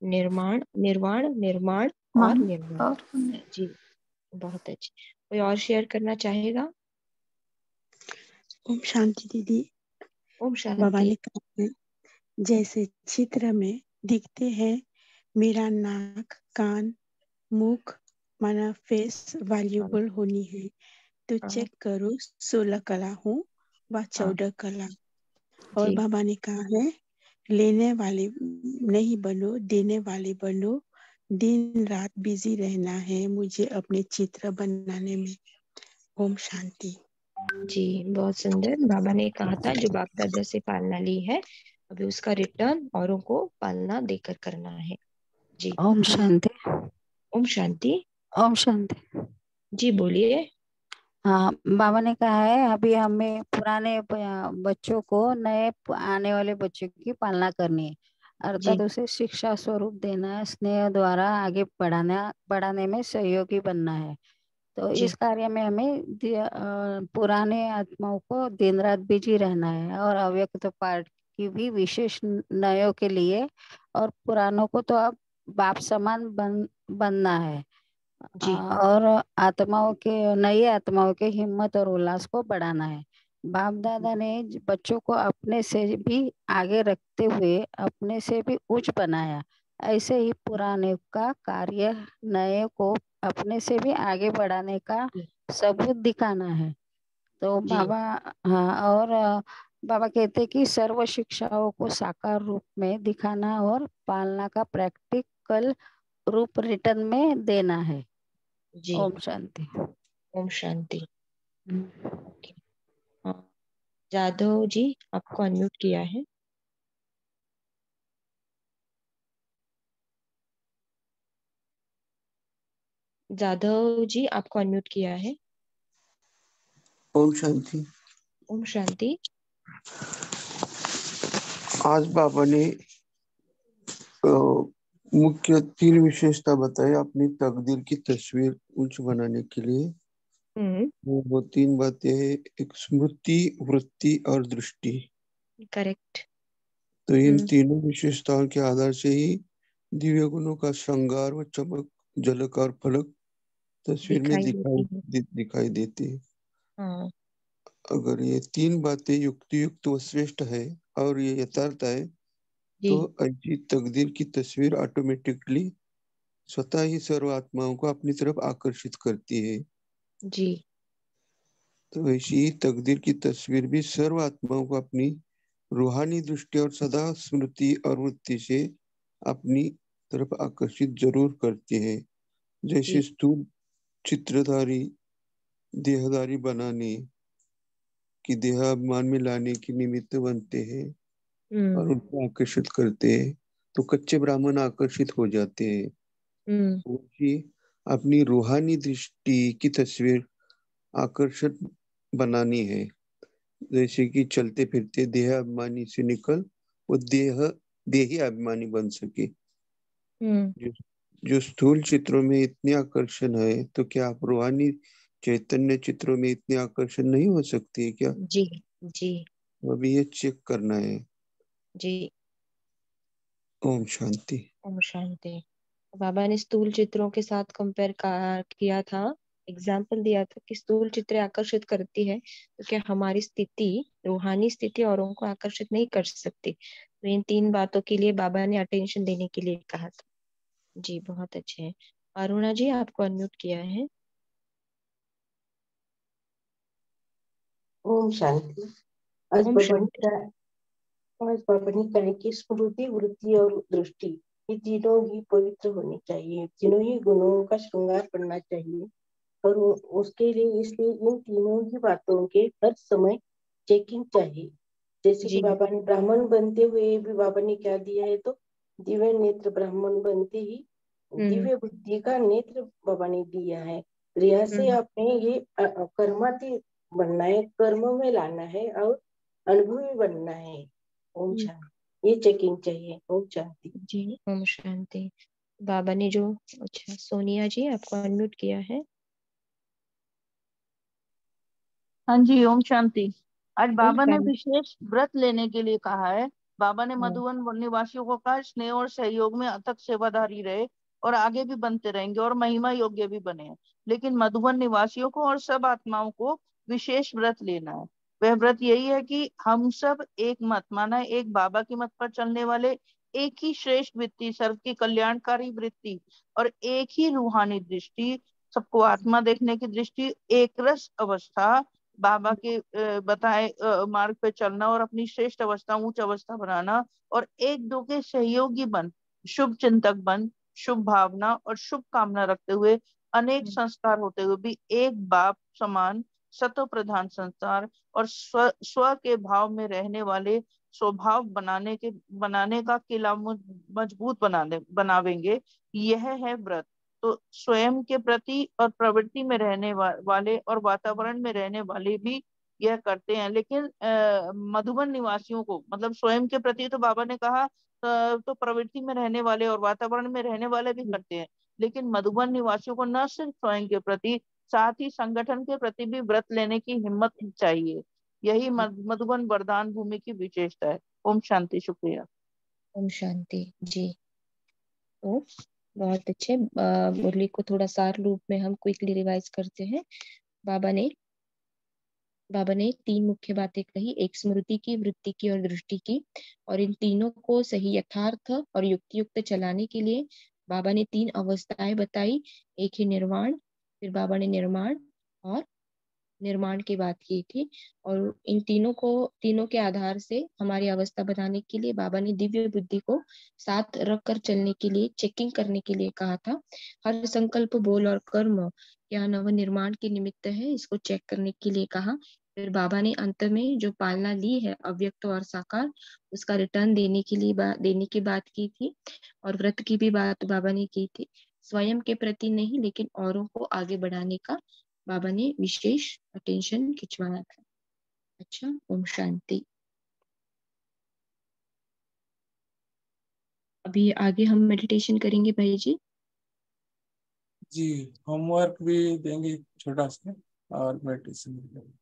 निर्माण, निर्वाण, निर्माण और निर्माण। और जी बहुत अच्छे। कोई और शेयर करना चाहेगा? ओम शांति दीदी। ओम बाबा शांति। ने कहा है, जैसे चित्र में दिखते हैं मेरा नाक, कान, मुख, माना फेस वैल्यूबल होनी है, तो हाँ, चेक करो 16 कला हूँ व हाँ, 14 कला। और जी बाबा ने कहा है, लेने वाले नहीं बनो, देने वाले बनो, दिन रात बिजी रहना है मुझे अपने चित्र बनाने में। ओम शांति। जी बहुत सुंदर। बाबा ने कहा था जो बाप दादा से पालना ली है, अभी उसका रिटर्न औरों को पालना देकर करना है। जी ओम शांति। ओम शांति। ओम शांति। जी बोलिए। हाँ, बाबा ने कहा है अभी हमें पुराने बच्चों को नए आने वाले बच्चों की पालना करनी है, अर्थात जी उसे शिक्षा स्वरूप देना है, स्नेह द्वारा आगे बढ़ाने में सहयोगी बनना है। तो जी इस कार्य में हमें पुराने आत्माओं को दिन रात बिजी रहना है और अव्यक्त पाठ की भी विशेष नयों के लिए, और पुरानों को तो अब बाप समान बनना है। जी और आत्माओं के नई आत्माओं के हिम्मत और उल्लास को बढ़ाना है। बाप दादा ने बच्चों को अपने से भी आगे रखते हुए अपने से भी उच्च बनाया, ऐसे ही पुराने का कार्य नए को अपने से भी आगे बढ़ाने का जी सबूत दिखाना है। तो जी बाबा, हाँ, और बाबा कहते हैं कि सर्व शिक्षाओं को साकार रूप में दिखाना और पालना का प्रैक्टिकल रूप रिटर्न में देना है। जी। ओम शांति। ओम शांति। ओके। हाँ, जाधव जी आपको अनम्यूट किया है। जाधव जी आपको अनम्यूट किया है। ओम शांति। ओम शांति। आज बाबा ने मुख्य 3 विशेषता बताई अपनी तकदीर की तस्वीर ऊंच बनाने के लिए। वो 3 बातें हैं, एक स्मृति, वृत्ति और दृष्टि। करेक्ट। तो इन तीनों विशेषताओं के आधार से ही दिव्य गुणों का श्रृंगार व चमक, झलक और फलक तस्वीर में दिखाई देती है। हाँ अगर ये 3 बातें युक्त व श्रेष्ठ है और ये यथार्थ है, जी तो ऐसी तकदीर की तस्वीर ऑटोमेटिकली स्वतः ही सर्व आत्माओं को अपनी तरफ आकर्षित करती है। जी। तो ऐसी ही तकदीर की तस्वीर भी सर्व आत्माओं को अपनी रूहानी दृष्टि और सदा स्मृति और वृत्ति से अपनी तरफ आकर्षित जरूर करती है। जैसे जी स्थूल चित्रधारी देहधारी बनाने की, देहाभिमान में लाने की निमित्त बनते हैं और उनको आकर्षित करते हैं, तो कच्चे ब्राह्मण आकर्षित हो जाते हैं। उनकी अपनी रूहानी दृष्टि की तस्वीर आकर्षक बनानी है, जैसे कि चलते फिरते देह अभिमानी से निकल वो देही अभिमानी बन सके। जो स्थूल चित्रों में इतने आकर्षण है, तो क्या आप रूहानी चैतन्य चित्रों में इतने आकर्षण नहीं हो सकती है क्या? जी जी अभी ये चेक करना है। जी। ओम शांति। ओम शांति। बाबा ने स्थूल चित्रों के साथ कंपेयर किया था, एग्जाम्पल दिया था कि स्थूल चित्र आकर्षित करती है, तो क्या हमारी स्थिति, रूहानी स्थिति औरों को आकर्षित नहीं कर सकती? तो इन 3 बातों के लिए बाबा ने अटेंशन देने के लिए कहा था। जी बहुत अच्छे हैं। अरुणा जी आपको अनम्यूट किया है। ओम शांति। आज ओम बाबा ने शांति। कहा कि स्मृति, वृत्ति और दृष्टि, ये तीनों ही पवित्र होनी चाहिए, तीनों ही गुणों का श्रृंगार करना चाहिए। और उसके लिए इसलिए इन तीनों ही बातों के हर समय चेकिंग चाहिए। जैसे कि जी बाबा ने ब्राह्मण बनते हुए भी बाबा ने क्या दिया है, तो दिव्य नेत्र ब्राह्मण बनते ही दिव्य बुद्धि का नेत्र बाबा ने दिया है। रिया से आपने ये कर्माती बनना है, कर्म में लाना है और अनुभवी बनना है। ओम शांति। ये चेकिंग चाहिए। ओम शांति। जी ओम शांति। बाबा ने जो, अच्छा सोनिया जी आपको अनम्यूट किया है। हाँ जी, ओम शांति। आज ओम बाबा ने शांति। विशेष व्रत लेने के लिए कहा है। बाबा ने हाँ, मधुबन निवासियों को कहा स्नेह और सहयोग में अथक सेवाधारी रहे और आगे भी बनते रहेंगे और महिमा योग्य भी बने। लेकिन मधुबन निवासियों को और सब आत्माओं को विशेष व्रत लेना है। वह व्रत यही है कि हम सब एक मत, माना एक बाबा की मत पर चलने वाले, एक ही श्रेष्ठ वृत्ति, सर्व की कल्याणकारी वृत्ति और एक ही रूहानी दृष्टि, सबको आत्मा देखने की दृष्टि, एक रस अवस्था, बाबा के बताए मार्ग पे चलना और अपनी श्रेष्ठ अवस्था, उच्च अवस्था बनाना और एक दो के सहयोगी बन, शुभ चिंतक बन, शुभ भावना और शुभ कामना रखते हुए, अनेक संस्कार होते हुए भी एक बाप समान सतो प्रधान संस्कार और स्व के भाव में रहने वाले स्वभाव बनाने का किला मजबूत बनावेंगे। यह है व्रत। तो स्वयं के प्रति और प्रवृत्ति में रहने वाले और वातावरण में रहने वाले भी यह करते हैं। लेकिन मधुबन निवासियों को, मतलब स्वयं के प्रति तो बाबा ने कहा तो प्रवृत्ति में रहने वाले और वातावरण में रहने वाले भी करते हैं। लेकिन मधुबन निवासियों को न सिर्फ स्वयं के प्रति, साथ ही संगठन के प्रति भी व्रत लेने की हिम्मत चाहिए। यही मधुबन वरदान भूमि की विशेषता है। ओम शांति। शुक्रिया। ओम शांति जी। तो बहुत अच्छे। मुरली को थोड़ा सार रूप में हम क्विकली रिवाइज करते हैं। बाबा ने 3 मुख्य बातें कही, एक स्मृति की, वृत्ति की और दृष्टि की। और इन तीनों को सही यथार्थ और युक्तियुक्त चलाने के लिए बाबा ने 3 अवस्थाएं बताई। एक है निर्वाण, फिर बाबा ने निर्माण और निर्माण की बात की थी। और इन तीनों के आधार से हमारी अवस्था बनाने के लिए बाबा ने दिव्य बुद्धि को साथ रख कर चलने के लिए, चेकिंग करने के लिए कहा था। हर संकल्प, बोल और कर्म क्या नव निर्माण के निमित्त है, इसको चेक करने के लिए कहा। फिर बाबा ने अंत में जो पालना ली है अव्यक्त और साकार, उसका रिटर्न देने की बात की थी। और व्रत की भी बात बाबा ने की थी। स्वयं के प्रति नहीं, लेकिन औरों को आगे बढ़ाने का बाबा ने विशेष अटेंशन खिंचवाया था। अच्छा, ओम शांति। अभी आगे हम मेडिटेशन करेंगे भाई जी। जी, होमवर्क भी देंगे छोटा सा और मेडिटेशन भी करेंगे।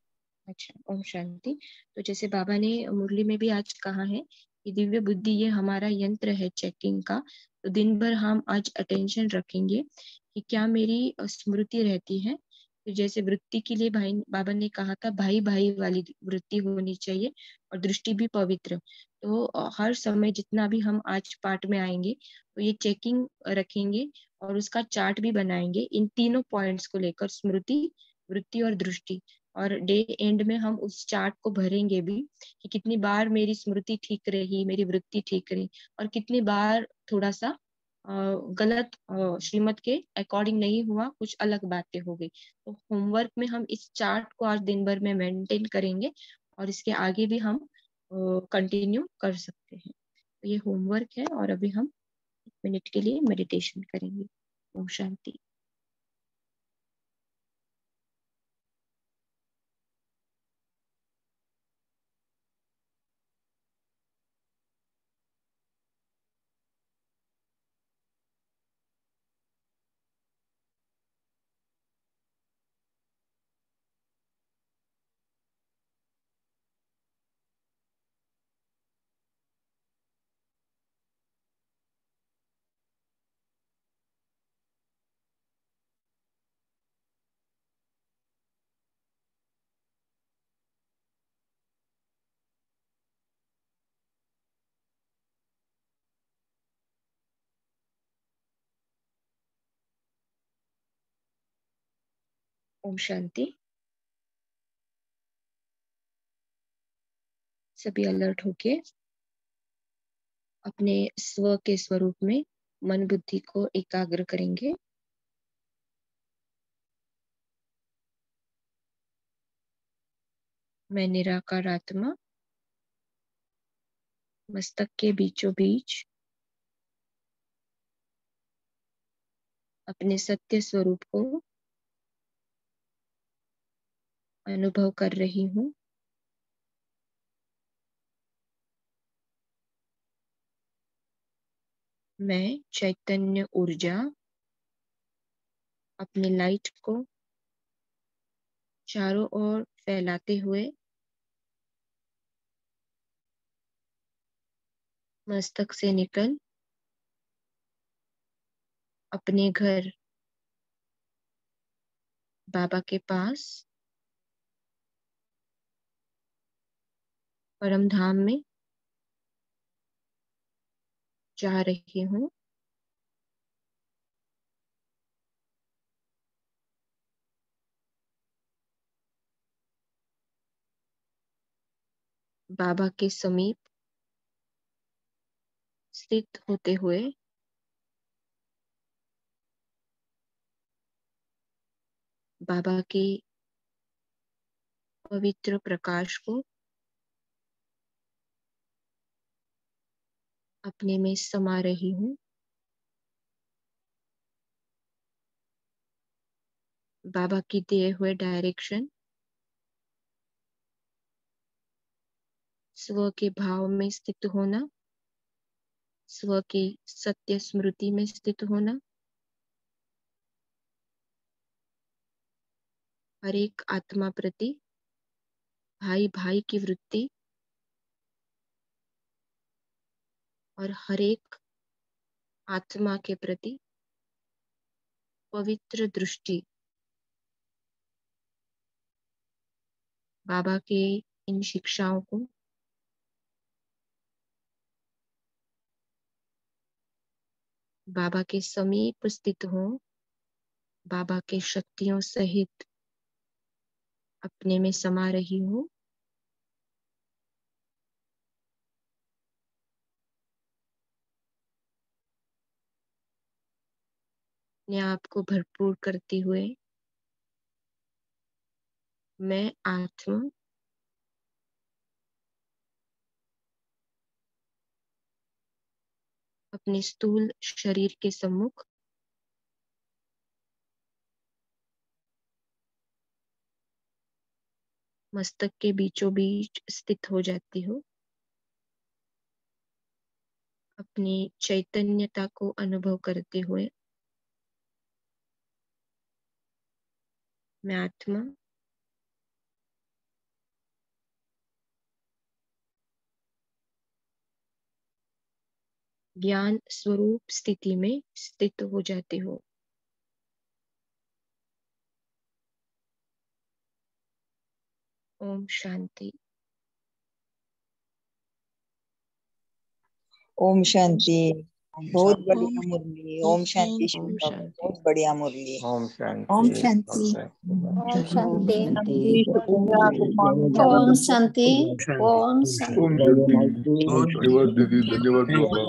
अच्छा, ओम शांति। तो जैसे बाबा ने मुरली में भी आज कहा है कि दिव्य बुद्धि ये हमारा यंत्र है चेकिंग का। तो दिन भर हम आज अटेंशन रखेंगे कि क्या मेरी स्मृति रहती है। तो जैसे वृत्ति के लिए बाबा ने कहा था भाई भाई वाली वृत्ति होनी चाहिए और दृष्टि भी पवित्र। तो हर समय जितना भी हम आज पाठ में आएंगे तो ये चेकिंग रखेंगे और उसका चार्ट भी बनाएंगे इन तीनों पॉइंट्स को लेकर, स्मृति, वृत्ति और दृष्टि। और डे एंड में हम उस चार्ट को भरेंगे भी कि कितनी बार मेरी स्मृति ठीक रही, मेरी वृत्ति ठीक रही और कितनी बार थोड़ा सा गलत श्रीमत के अकॉर्डिंग नहीं हुआ, कुछ अलग बातें हो गई। तो होमवर्क में हम इस चार्ट को आज दिन भर में मेंटेन करेंगे और इसके आगे भी हम कंटिन्यू कर सकते हैं। तो ये होमवर्क है और अभी हम 1 मिनट के लिए मेडिटेशन करेंगे। ओम शांति। ओम शांति। सभी अलर्ट होके अपने स्व के स्वरूप में मन बुद्धि को एकाग्र करेंगे। मैं निराकार आत्मा मस्तक के बीचों बीच अपने सत्य स्वरूप को अनुभव कर रही हूँ। मैं चैतन्य ऊर्जा अपनी लाइट को चारों ओर फैलाते हुए मस्तक से निकल अपने घर बाबा के पास परम धाम में जा रही हूँ। बाबा के समीप स्थित होते हुए बाबा के पवित्र प्रकाश को अपने में समा रही हूँ। बाबा की दिए हुए डायरेक्शन स्व के भाव में स्थित होना, स्व की सत्य स्मृति में स्थित होना, हर एक आत्मा प्रति भाई भाई की वृत्ति और हर एक आत्मा के प्रति पवित्र दृष्टि। बाबा के इन शिक्षाओं को बाबा के समीप स्थित हो, बाबा के शक्तियों सहित अपने में समा रही हूँ। अपने आप को भरपूर करते हुए मैं आत्मा अपने स्थूल शरीर के सम्मुख मस्तक के बीचों बीच स्थित हो जाती हूँ। अपनी चैतन्यता को अनुभव करते हुए मैं आत्मा ज्ञान स्वरूप स्थिति में स्थित हो जाती हूँ। ओम शांति। ओम शांति। बहुत बढ़िया ओम मुरली। ओम शांति शिव ओम बाबा, शांति। बहुत बढ़िया मुरली। ओम शांति। ओम शांति। ओम ओम शांति। शांति, शुक्रिया, गुड मॉर्निंग ओम एवरीवन। शांति। ओम ओम शांति। शांति। धन्यवाद दीदी, धन्यवाद बाबा।